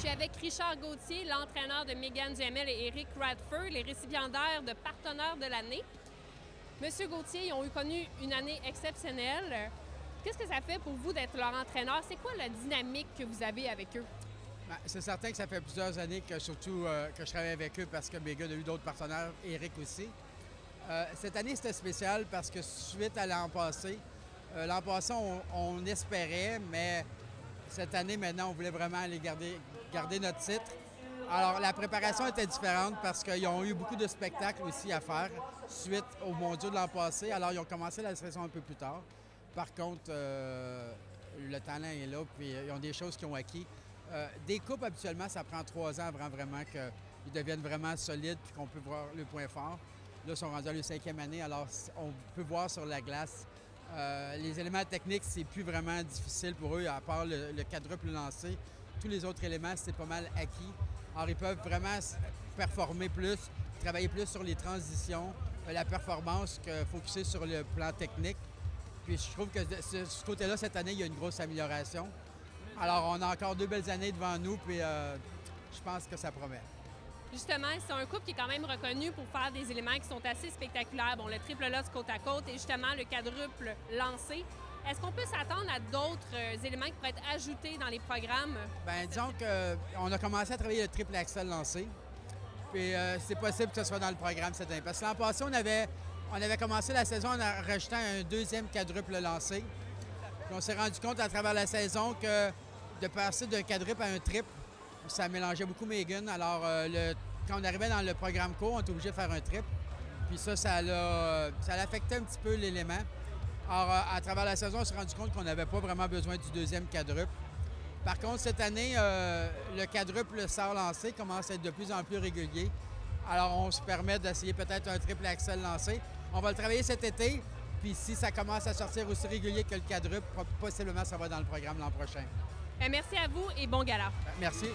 suis avec Richard Gauthier, l'entraîneur de Megan Duhamel et Eric Radford, les récipiendaires de partenaires de l'année. Monsieur Gauthier, ils ont connu une année exceptionnelle. Qu'est-ce que ça fait pour vous d'être leur entraîneur? C'est quoi la dynamique que vous avez avec eux? Bien, c'est certain que ça fait plusieurs années que que je travaille avec eux parce que Megan a eu d'autres partenaires, Eric aussi. Cette année, c'était spécial parce que suite à l'an passé, on espérait, mais cette année, maintenant, on voulait vraiment aller garder notre titre. Alors, la préparation était différente parce qu'ils ont eu beaucoup de spectacles aussi à faire suite aux mondiaux de l'an passé. Alors, ils ont commencé la saison un peu plus tard. Par contre, le talent est là, puis ils ont des choses qu'ils ont acquis. Des coupes, habituellement, ça prend 3 ans avant vraiment qu'ils deviennent vraiment solides puis qu'on peut voir le point fort. Là, ils sont rendus à leur 5e année, alors on peut voir sur la glace. Les éléments techniques, c'est plus vraiment difficile pour eux, à part le quadruple lancé. Tous les autres éléments, c'est pas mal acquis. Alors, ils peuvent vraiment performer plus, travailler plus sur les transitions, la performance, que focuser sur le plan technique. Puis je trouve que de ce côté-là, cette année, il y a une grosse amélioration. Alors, on a encore 2 belles années devant nous, puis je pense que ça promet. Justement, c'est un couple qui est quand même reconnu pour faire des éléments qui sont assez spectaculaires. Bon, le triple loss côte à côte et justement le quadruple lancé. Est-ce qu'on peut s'attendre à d'autres éléments qui pourraient être ajoutés dans les programmes? Bien, disons qu'on a commencé à travailler le triple axel lancé. Puis c'est possible que ce soit dans le programme cette année. Parce que l'an passé, on avait commencé la saison en rajoutant un 2e quadruple lancé. Puis on s'est rendu compte à travers la saison que de passer d'un quadruple à un triple, ça mélangeait beaucoup Megan. Alors, quand on arrivait dans le programme court, on était obligé de faire un triple. Puis ça affectait un petit peu l'élément. Alors, à travers la saison, on s'est rendu compte qu'on n'avait pas vraiment besoin du 2e quadruple. Par contre, cette année, le quadruple sort lancé commence à être de plus en plus régulier. Alors, on se permet d'essayer peut-être un triple axel lancé. On va le travailler cet été. Puis si ça commence à sortir aussi régulier que le quadruple, possiblement ça va dans le programme l'an prochain. Merci à vous et bon gala. Merci.